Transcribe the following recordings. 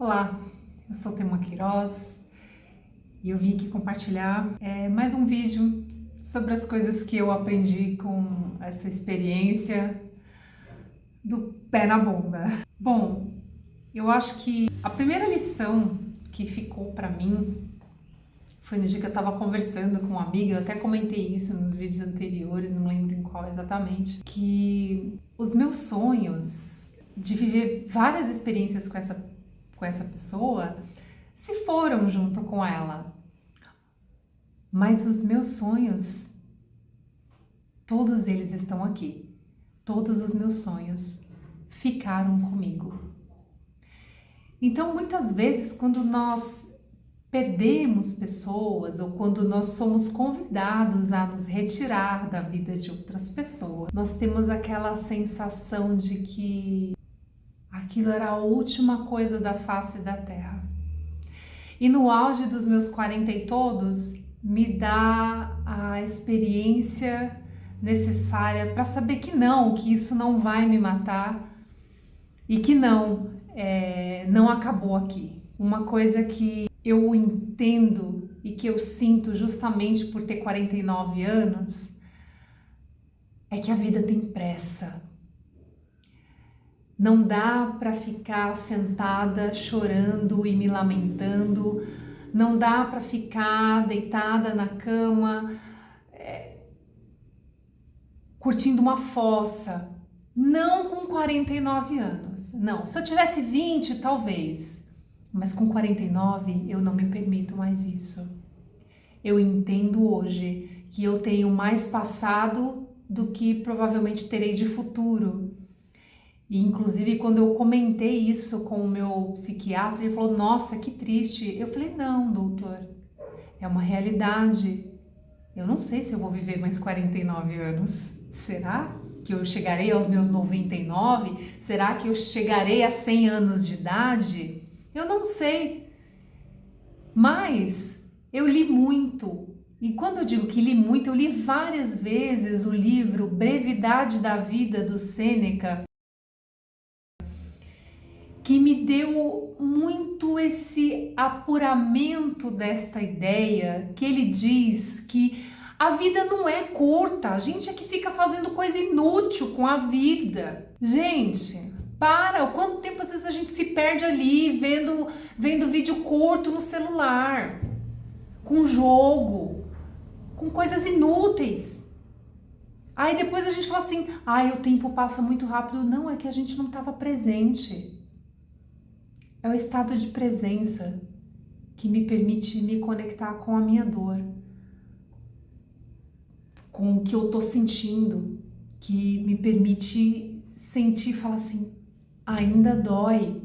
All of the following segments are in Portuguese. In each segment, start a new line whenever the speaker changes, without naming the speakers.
Olá, eu sou Thelma Queiroz e eu vim aqui compartilhar mais um vídeo sobre as coisas que eu aprendi com essa experiência do pé na bunda. Bom, eu acho que a primeira lição que ficou pra mim foi no dia que eu tava conversando com uma amiga, eu até comentei isso nos vídeos anteriores, não lembro em qual exatamente, que os meus sonhos de viver várias experiências com essa pessoa se foram junto com ela. Mas os meus sonhos, todos eles estão aqui. Todos os meus sonhos ficaram comigo. Então, muitas vezes, quando nós perdemos pessoas ou quando nós somos convidados a nos retirar da vida de outras pessoas, nós temos aquela sensação de que aquilo era a última coisa da face da terra. E no auge dos meus 40 e todos, me dá a experiência necessária para saber que isso não vai me matar e que não acabou aqui. Uma coisa que eu entendo e que eu sinto justamente por ter 49 anos é que a vida tem pressa. Não dá para ficar sentada chorando e me lamentando, não dá para ficar deitada na cama curtindo uma fossa. Não com 49 anos, não. Se eu tivesse 20, talvez, mas com 49 eu não me permito mais isso. Eu entendo hoje que eu tenho mais passado do que provavelmente terei de futuro. E, inclusive, quando eu comentei isso com o meu psiquiatra, ele falou, nossa, que triste. Eu falei, não, doutor, é uma realidade. Eu não sei se eu vou viver mais 49 anos. Será que eu chegarei aos meus 99? Será que eu chegarei a 100 anos de idade? Eu não sei. Mas eu li muito. E quando eu digo que li muito, eu li várias vezes o livro Brevidade da Vida, do Sêneca, que me deu muito esse apuramento desta ideia, que ele diz que a vida não é curta, a gente é que fica fazendo coisa inútil com a vida. Gente, quanto tempo às vezes a gente se perde ali vendo vídeo curto no celular, com jogo, com coisas inúteis. Aí depois a gente fala assim, o tempo passa muito rápido. Não, é que a gente não estava presente. É o estado de presença que me permite me conectar com a minha dor, com o que eu tô sentindo, que me permite sentir e falar assim, ainda dói.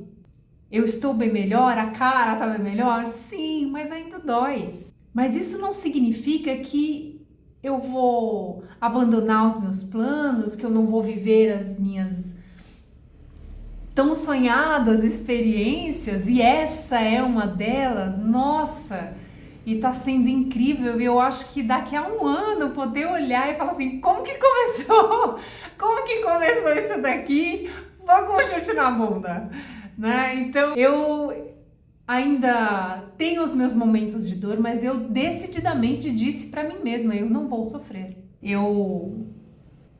Eu estou bem melhor? A cara tá bem melhor? Sim, mas ainda dói. Mas isso não significa que eu vou abandonar os meus planos, que eu não vou viver as minhas tão sonhadas experiências, e essa é uma delas. Nossa, e tá sendo incrível, e eu acho que daqui a um ano poder olhar e falar assim, como que começou? Como que começou isso daqui? Vou com um chute na bunda, né? Então eu ainda tenho os meus momentos de dor, mas eu decididamente disse pra mim mesma, eu não vou sofrer. Eu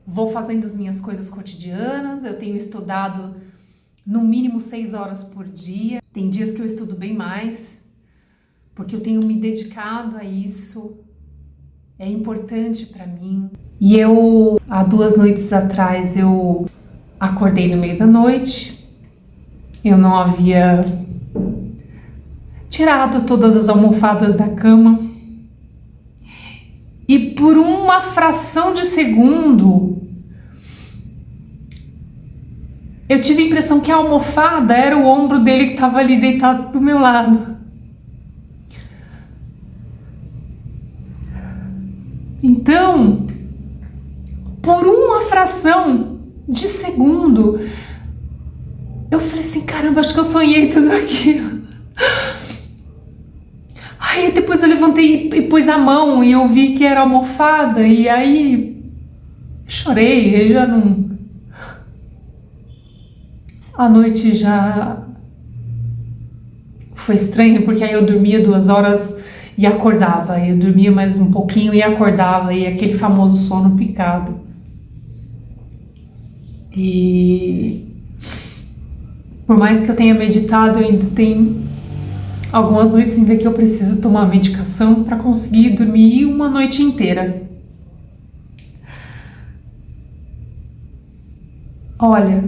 vou fazendo as minhas coisas cotidianas, eu tenho estudado no mínimo 6 horas por dia. Tem dias que eu estudo bem mais, porque eu tenho me dedicado a isso. É importante para mim. E há 2 noites atrás, eu acordei no meio da noite. Eu não havia tirado todas as almofadas da cama. E por uma fração de segundo, eu tive a impressão que a almofada era o ombro dele que estava ali deitado do meu lado. Então, por uma fração de segundo, eu falei assim, caramba, acho que eu sonhei tudo aquilo. Aí depois eu levantei e pus a mão e eu vi que era almofada, e aí chorei, eu já não... A noite já foi estranho, porque aí eu dormia 2 horas e acordava, eu dormia mais um pouquinho e acordava, e aquele famoso sono picado. E por mais que eu tenha meditado, eu ainda tem algumas noites ainda que eu preciso tomar medicação para conseguir dormir uma noite inteira. Olha,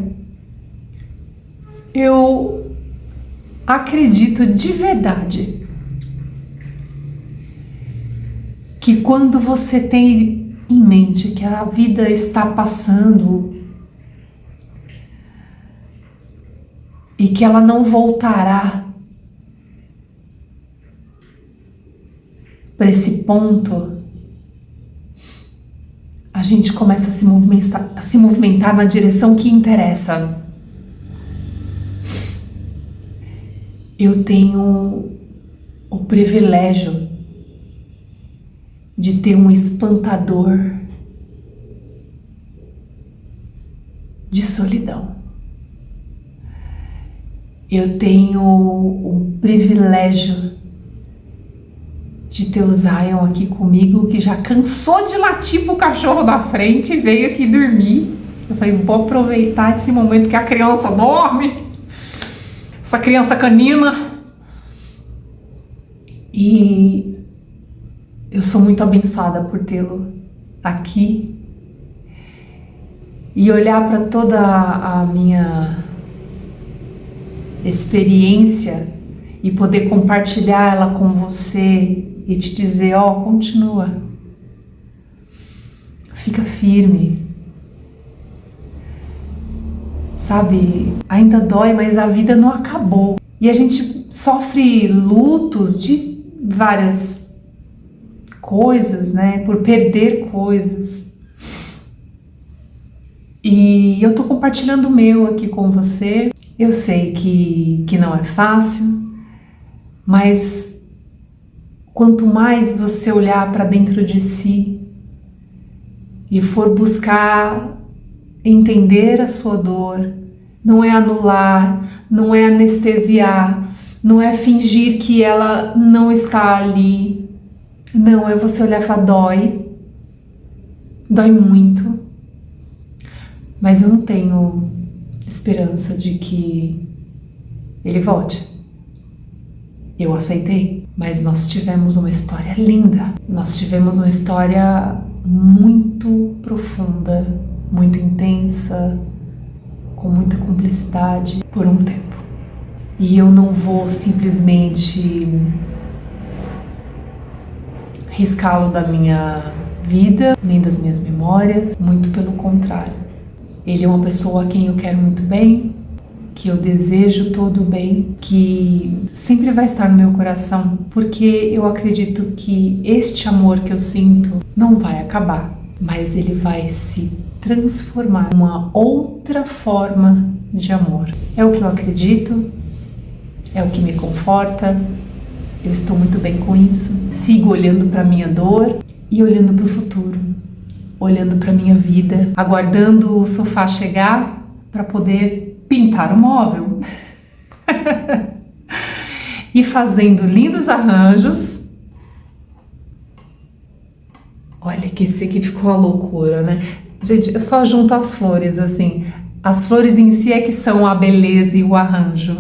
eu acredito de verdade que quando você tem em mente que a vida está passando e que ela não voltará para esse ponto, a gente começa a se movimentar na direção que interessa. Eu tenho o privilégio de ter um espantador de solidão. Eu tenho o privilégio de ter o Zion aqui comigo, que já cansou de latir pro cachorro da frente e veio aqui dormir. Eu falei, vou aproveitar esse momento que a criança dorme, essa criança canina. E eu sou muito abençoada por tê-lo aqui e olhar para toda a minha experiência e poder compartilhar ela com você e te dizer, continua, fica firme, sabe, ainda dói, mas a vida não acabou e a gente sofre lutos de várias coisas, né, por perder coisas, e eu tô compartilhando o meu aqui com você. Eu sei que não é fácil, mas quanto mais você olhar para dentro de si e for buscar entender a sua dor, não é anular, não é anestesiar, não é fingir que ela não está ali, não, é você olhar e falar, dói muito, mas eu não tenho esperança de que ele volte. Eu aceitei, mas nós tivemos uma história linda, nós tivemos uma história muito profunda, muito intensa, com muita cumplicidade por um tempo. E eu não vou simplesmente riscá-lo da minha vida, nem das minhas memórias, muito pelo contrário. Ele é uma pessoa a quem eu quero muito bem, que eu desejo todo o bem, que sempre vai estar no meu coração, porque eu acredito que este amor que eu sinto não vai acabar, mas ele vai se transformar em uma outra forma de amor. É o que eu acredito, é o que me conforta, eu estou muito bem com isso. Sigo olhando para minha dor e olhando para o futuro, olhando para minha vida, aguardando o sofá chegar para poder pintar o móvel e fazendo lindos arranjos. Olha que esse aqui ficou uma loucura, né? Gente, eu só junto as flores, assim. As flores em si é que são a beleza e o arranjo.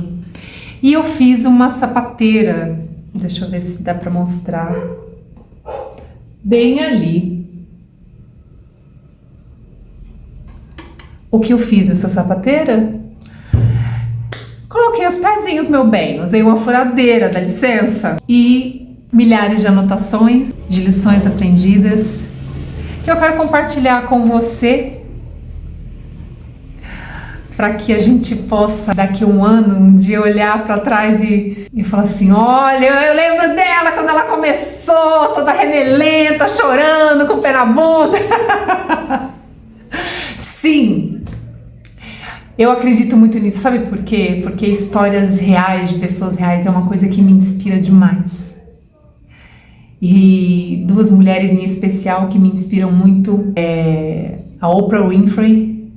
E eu fiz uma sapateira, deixa eu ver se dá para mostrar, bem ali. O que eu fiz nessa sapateira? Coloquei os pezinhos, meu bem, usei uma furadeira, dá licença, e milhares de anotações, de lições aprendidas, que eu quero compartilhar com você, para que a gente possa, daqui a um ano, um dia olhar para trás e falar assim, olha, eu lembro dela quando ela começou, toda renelenta, chorando, com o pé na bunda. Sim, eu acredito muito nisso, sabe por quê? Porque histórias reais, de pessoas reais, é uma coisa que me inspira demais. E duas mulheres em especial que me inspiram muito é a Oprah Winfrey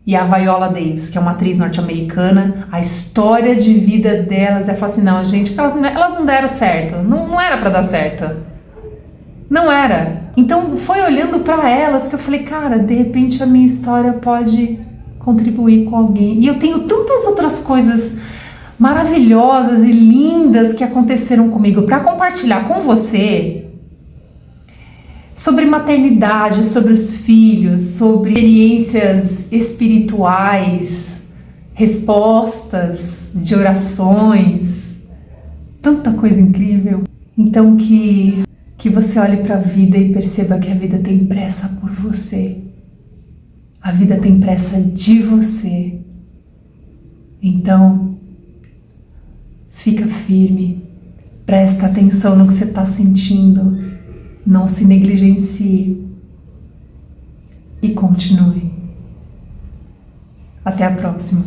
e a Viola Davis, que é uma atriz norte-americana. A história de vida delas, eu falo assim, não, gente, elas não deram certo, não era pra dar certo, não era. Então foi olhando pra elas que eu falei, cara, de repente a minha história pode contribuir com alguém. E eu tenho tantas outras coisas maravilhosas e lindas que aconteceram comigo pra compartilhar com você, sobre maternidade, sobre os filhos, sobre experiências espirituais, respostas de orações, tanta coisa incrível. Então que você olhe para a vida e perceba que a vida tem pressa por você. A vida tem pressa de você. Então, fica firme, presta atenção no que você está sentindo. Não se negligencie e continue. Até a próxima.